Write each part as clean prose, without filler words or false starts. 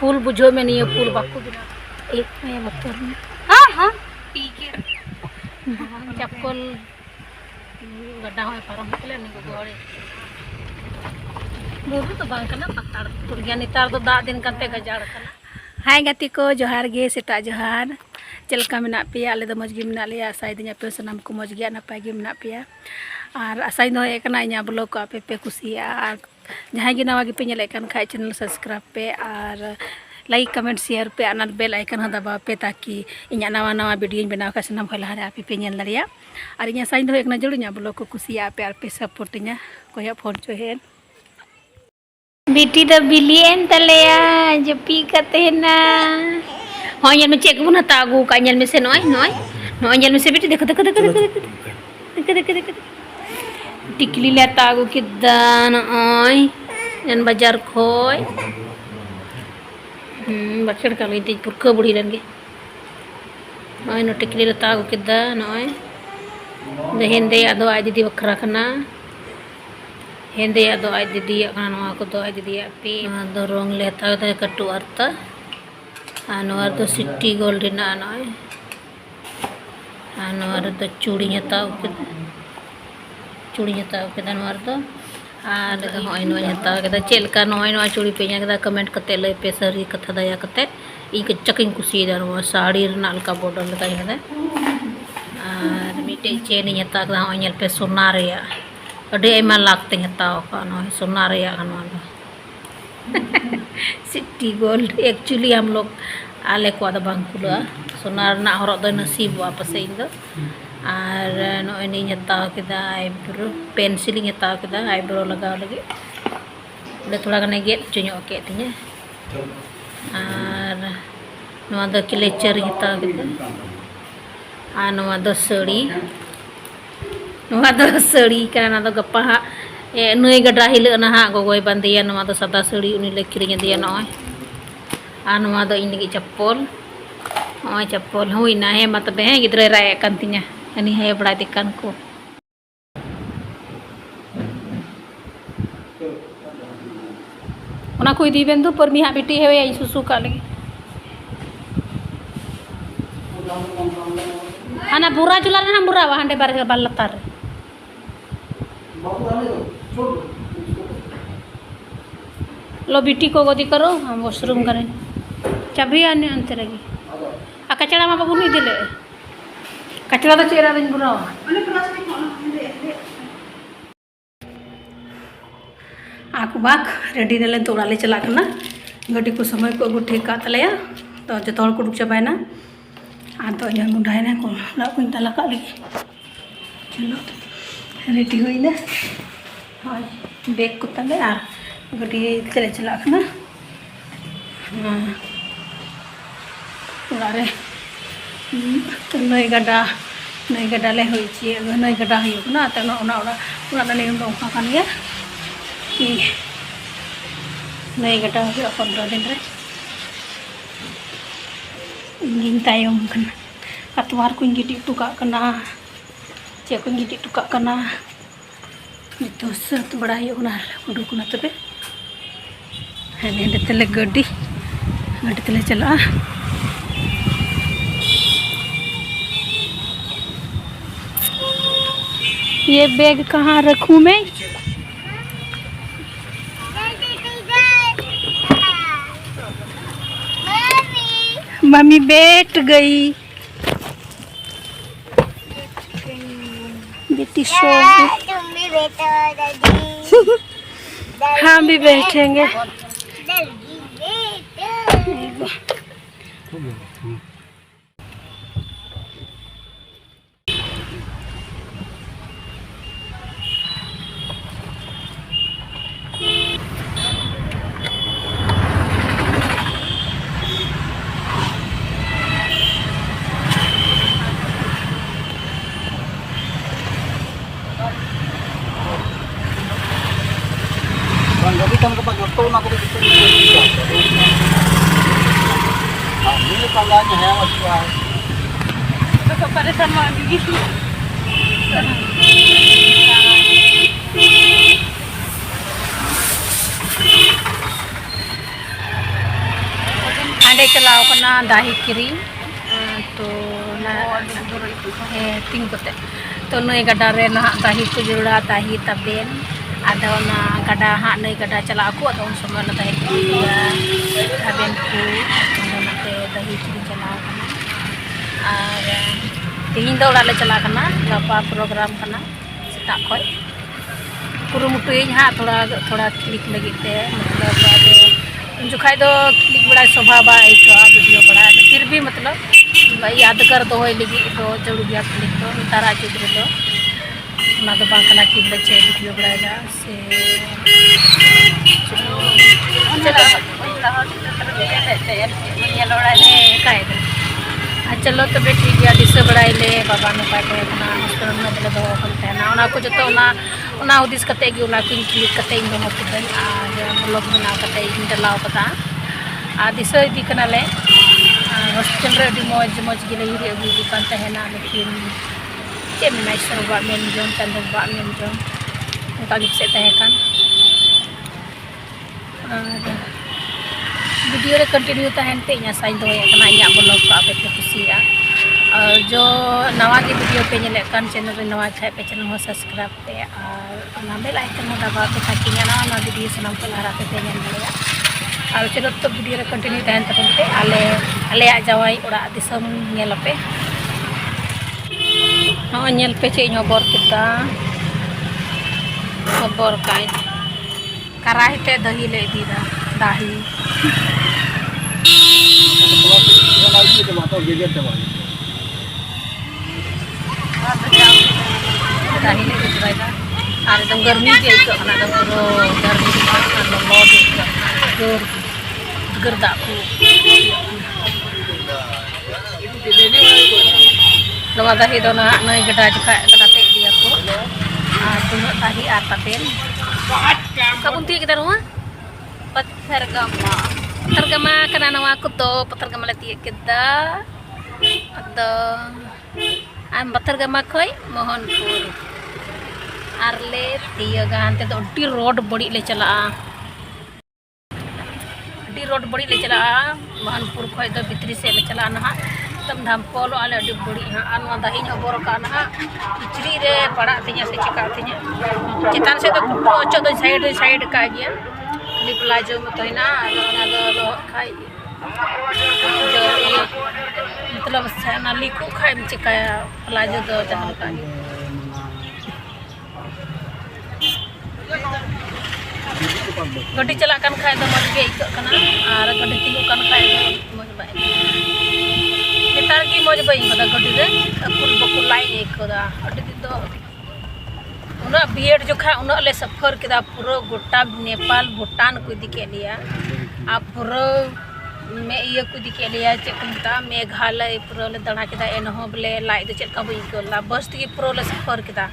पुल बुझो में नहीं पुल बाकू बिना एक में बतर में हाँ हाँ ठीक है चप्पल गड्ढा हो पारम निकले नहीं गोड़े बुरु तो बांग करना पत्थर पुरगिया नितार तो दा दिन करते गजाड़ करना। हाय गति को जोहार गे सेटा जोहार चलका मेना पेया आले दो मजगी मेना लिया आसाई दिया पे सनाम को मजगी नपाय गे मेना पेया और आसाई नो एकना इना ब्लॉग को आपे पे कुसिया और जहां गे नवा गे पे नेले कन खाय चैनल सब्सक्राइब पे और लाइक कमेंट शेयर पे और बेल आइकन हो दबाव पे ताकि इना नवा नवा वीडियो बनाव का सनाम खय लहारे आपे पे नेल दाड़िया और इना आसाई नो एकना जरूर इना ब्लॉग को कुसिया पे और पे सपोर्ट इना कोया फोन चो हेन बेटी तो बिलियन तलेया जपी कते ना होय में चेक बुन हता आगू का नेल में से नय नय नय नेल में से बेटी देखो देखो देखो देखो देखो देखो देखो टिकली ले हता आगू किदा नय जन बाजार खोय बचड़ का लई ती पुरका बुढ़ी रंगे नय न टिकली ले हता आगू किदा नय देहेंदे आदो आज दीदी बखरा खना हेंदे दो आज दीदी नवा को दो आज दीदी पे दो रंग लेता है कटु अर्ता आनवर दो सिटी गोल्ड ना नय आनवर दो चूड़ी हताव के चूड़ी हताव के आनवर दो आर दो होय नो हताव के चेलका नय नो चूड़ी पे के कमेंट कते लय पे सरी कथा दया कते ई के चकिंग कुसी दरवा साड़ी नालका बॉर्डर लगा है आर मिटे चेन हताव होय नेल पे सोना रिया अडे एमा लागते हताव का नय सोना रिया हनवा सिटी गोल्ड एक्चुअली हम लोग आले को द बांग खुला सोना ना हरक दो नसीब वापस इन दो और नय नि हताव केदा आईब्रो पेंसिल हताव केदा आईब्रो लगाव लगे ले थोड़ा गने गेट चुño के तिने और नवा दो क्लेचर हताव केदा आ नवा दो साड़ी नवा दो साड़ी kana दो गप्पा नई गड्ढा हिल ना हा गोगोय बांदिया नवा दो सादा साड़ी उनी ले किरिंग दिया नय आ नवा दो इन लगी चप्पल नय चप्पल हुई ना हे मत बे गिद्रे राय कान तिnya अनि हे बड़ा दिकान को ओना कोई दी बेंदु पर मी हा बेटी हे आई सुसु का लगी ana बुरा चुला ना बुरा वहां बार बाल लतार लो बेटी को गोदी करो हम वॉशरूम करें चाबी आने अंतर लगी आ कचड़ा मा बाबू नहीं दिले कचड़ा तो चेहरा दिन बुरा आकु बाक रेडी दले तो उड़ाले चला करना गड्डी को समय को अगू ठीक का तलेया तो जो तोड़ को दुक चबायना आ तो यहाँ मुंडायना को ला को तला का लगी चलो रेडी होइना हाय बैग को तले आ गड्डी चले चला करना उड़ारे तो नई गड्ढा ले होई ची नई गड्ढा हुई ना तो ना उड़ा ले हम का कान गया कि नई गड्ढा हुई 15 दिन रे इन तायम कना अतवार को गिटी टुका कना चे को गिटी टुका कना तो सत बड़ा होना उडुकना तबे हेने तेले गड्डी तेले चला ये बैग कहाँ रखूं मैं मम्मी बैठ गई बेटी सो तुम भी बैठो दादी हम भी बैठेंगे दादी बैठो Jadi kan kapag nagtuon ako dito ini tangganya ya Mas Wah. Baka para sa mga gigising. हांडे चलाओ कना दाही किरी तो ना तीन कोते तो नई गड्ढा रे ना दाही को जुड़ा दाही तबेन ada na gada ha nai gada chala aku atau semua na dahi kiria taben ku na te dahi kiri chala kana ar tihin do le chala kana gapa program kana setak khoi kurumutuin ha thoda klik lagi te मतलब जो खाई दो click बड़ा स्वभाव बा एक video बड़ा फिर भी मतलब भाई याद कर दो लगी तो जरूर गया क्लिक तो तारा जुग दो ना तो बांकना की बच्चे वीडियो बड़ा से चलो तो बेटी गया दिशा बड़ा ले बाबा ने पाटे ना हॉस्पिटल में बोले दो ना ना को जतो ना उदिस कते गी ना किन क्लिक कते इन दोनों को आज ब्लॉग बना कते इन डलाव पता आ दिशा दी कना ले हॉस्पिटल रे दी मौज गिले हिरी अगु दी कांते है ना लेकिन के में सरवा में जोन तंदर बा में जोन उनका गिफ्ट से kan वीडियो रे कंटिन्यू तहन पे nya sain do ya kana nya blog ko ape pe kusia और जो नवा की वीडियो पे नेले kan चैनल रे नवा खाए पे चैनल हो सब्सक्राइब पे और ना बेल आइकन हो दबा के ताकि ना वीडियो सनम को लहरा पे ñan दे और चलो तो वीडियो रे कंटिन्यू तहन तपन पे आले आ जावाई ओड़ा दिसम नेल पे no nyel pe che nyobor kita ngobor kai karahi te dahi le dida dahi dahi le dida are dam garmi je ikko kana dam puro garmi kan lo de gerda ku Nawa dahi do na nai gada juga gada te dia ko tuno dahi atapen kabunti kita rumah pathar gama kana nawa ko to pathar gama lati kita atau am pathar gama koi mohanpur arle tiya gante to di road bodi le chala mohanpur khoi do bitri se le chala na तम धाम पोलो आले अडी बड़ी हां आनवा दाही न bore का ना इचरी रे पड़ा तिया से चिका तिया चितान से तो कुटो अचो दो साइड का गया नि प्लाजो में तो ना लो खाई जो ये मतलब सेना लिको खाई में चिकाया प्लाजो दो जहां का गड्डी चला kan खाए तो मज के इक कना और गड्डी तिगु kan खाए तो मज बाय नेतार की मौज बई कदा गड्डी रे कुल बकुल लाइन एक कदा अड्डी दो उना बीएड जो खा उना ले सफर केदा पूरा गोटा नेपाल भूटान को दिखे लिया आ पूरा में ये को दिखे लिया चेकता मेघालय पूरा ले दड़ा केदा एनहो बले लाई दे चेक बई कोला बस ती पूरा ले सफर केदा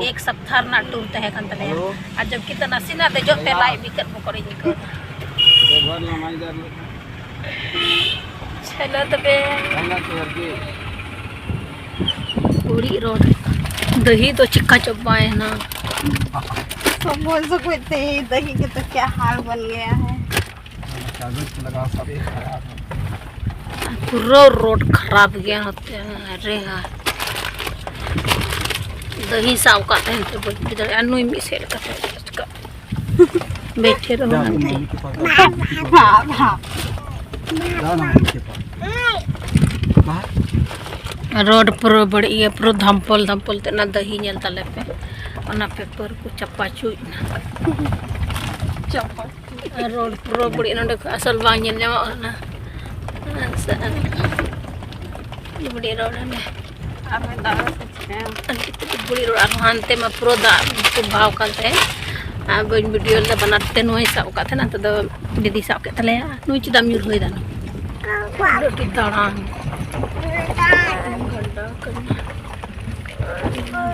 एक सप्ताह ना टूर तहे kan तले आ जब कितना सिना दे जो ते लाई बिकट बकरी को चलो तबे पूरी रोड दही तो चिक्का चब्बा है ना तो बोल सकते थे दही के तो क्या हाल बन गया है पूरा रोड खराब गया होते हैं अरे हाँ दही साव का हैं तो इधर अनुई में सेल का बैठे रहो रोड पूरा बड़ी है पूरा धमपल ते ना दही नेल तले पे ओना पेपर को चप्पा चुई चप्पा रोड पूरा बड़ी नंदे असल बांग नेल जामा ना बड़ी रोड ने अब दारा से बड़ी रोड हानते में पूरा दा को भाव करते आ बन वीडियो ले बनाते नोई साव का थे ना तो दीदी साव के तले नोई चिदाम यूर होई दानो रोटी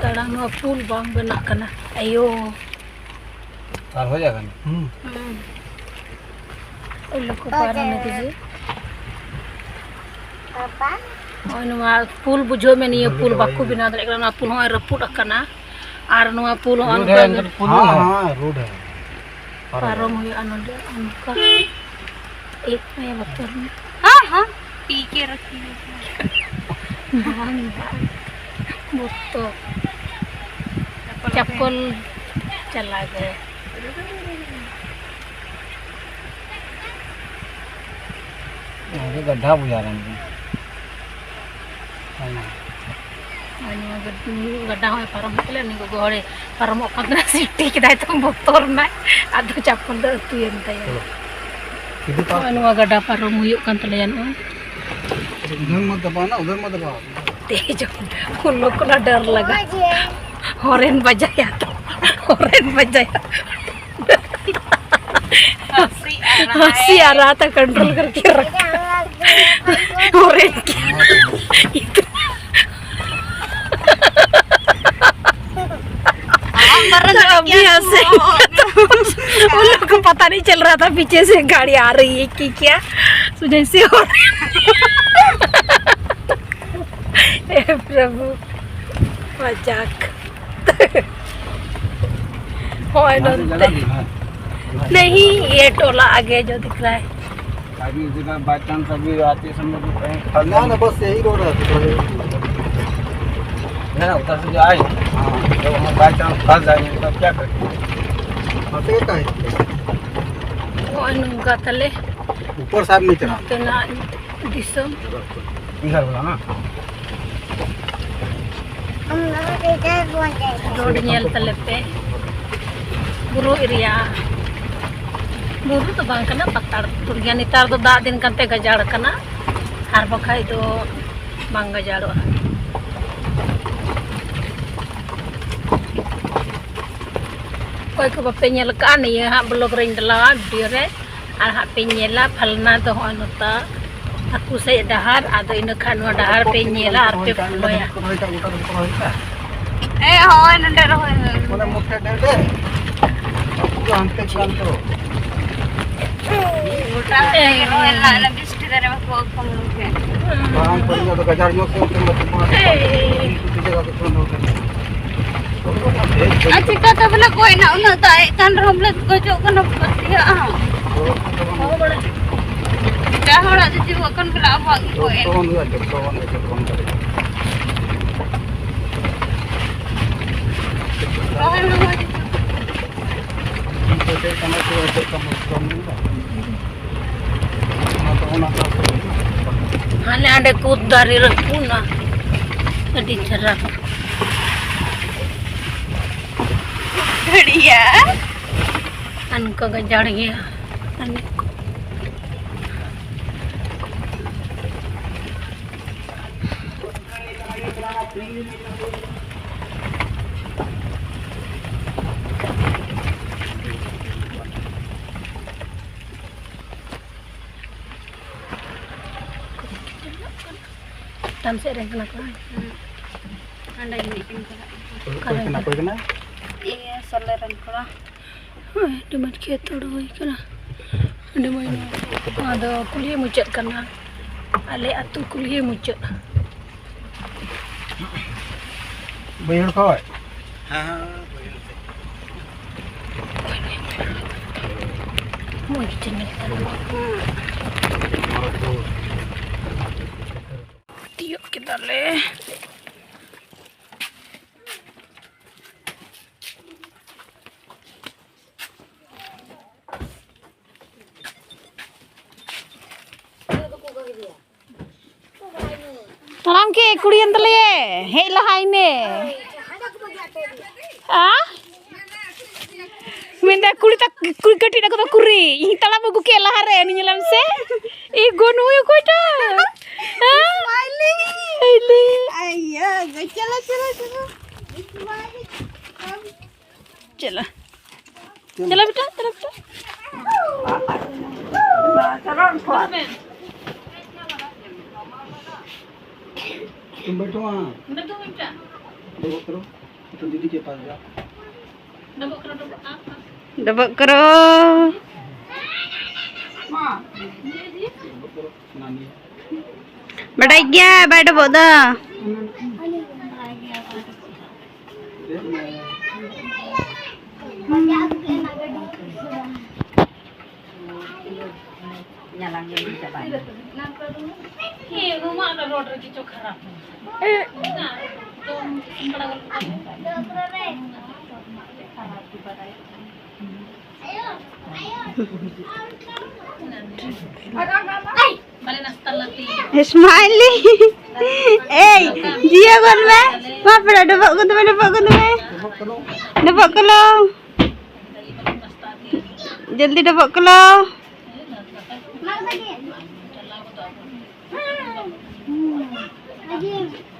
दाड़ा नो पुल बांग बना कना अयो पार हो जाएगा ओ लोग को पार होने दीजिए पापा और नवा पुल बुझो में नहीं पुल बाकू बिना दे एकरा ना पुल हो रपुट कना आर नवा पुल हो हां रोड है पारम हुई अनंद उनका एक में बतर में हाँ पी के रखी है बुतो चप्पल चला गए ये गड्ढा बुझा रहे हैं गड्ढा हो पारम होले नि गोड़े पारम कंद्रा सिटी किदाय तो बोतर ना आदो चप्पल दो तुयन तय अनुवा गड्ढा पारम हुयुक कान तलेया नो इधर मत दबा ना उधर मत दबा तेज उन लोग को ना डर लगा हॉर्न बजाया तो हॉर्न बजाया हंसी आ रहा था कंट्रोल करके रखा हॉर्न अभी हंसे उन लोग को पता नहीं चल रहा था पीछे से गाड़ी आ रही है कि क्या तो जैसे हो हे प्रभु मजाक नहीं ये टोला आगे जो दिख रहा है अभी जगह बाई चांस अभी आते समय भी कहीं खलना ना बस यही रोड है ना उधर से जो आए जब हम बाई चांस फंस जाएंगे तब क्या करेंगे फंसे का है वो अनुगा तले ऊपर साहब नहीं चला तेना दिसम इधर बोला ना रोड नेल तले पे बुरु एरिया बुरु तो बांग कना पत्ताड़ तुरगिया नितार दो दा दिन कंते गजाड़ कना आर बखाई दो बांग गजाड़ो कोई को बापे नेल का नहीं हां ब्लॉग रेंज दला वीडियो रे आर हां पे नेला फलना तो हो नता aku saya dahar ada ina kanwa dahar pe nyela ar pe puloya हाँ नंदे रहो mana muka dede aku ante kanto ना ना बिस्टी दरे में को कम लोग हैं barang punya to gajar nyok ko tumba tumba itu jagah ko tumba अच्छा का तो बोला कोई ना उन तो एक कान हमले को जो कन पतिया हां mau bड़ा क्या हो रहा जी वो कन बला भाग कोई to on aja to on करे रोहन लोग itu sama tu ada kamu kamu atau ona hane ade kut dari repuna jadi cerah बढ़िया an ko gajar gya an tam se reng kena ko anda ini kena kena ये सलेरन करा demat खेतड़ होई कना ande mai ada kuliah mucat kana ale atu kuliah mucat bayar kau ha mau jenis tiup kita le Talam ke kurian tele hei lahai ne ah minta kuri tak kuri kati nak tu kuri ini talam aku ke lahare ni nyelam se gonu yo kota अय्या चला चला चला चला चला बेटा चला बेटा तुम बैठो वहाँ बेटा बेटा देखो करो तो दीदी के पास जाओ डबक करो नानी बटाई क्या बैठ बोदा lang yan sa bahay. rumah ada road lagi cok kharaab. Nah, तो बड़ा balik nastar lagi. Smiley. Eh, dia kon be. Ma pada dapat ko tume. Dapat ko lo. Jaldi dapat ko lo.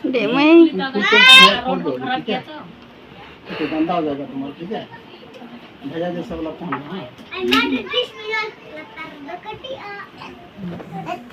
Dek mai. Road को खराब किया तो तो गंदा हो जाएगा तुम्हारा, ठीक है? भैया जैसा वाला फोन है।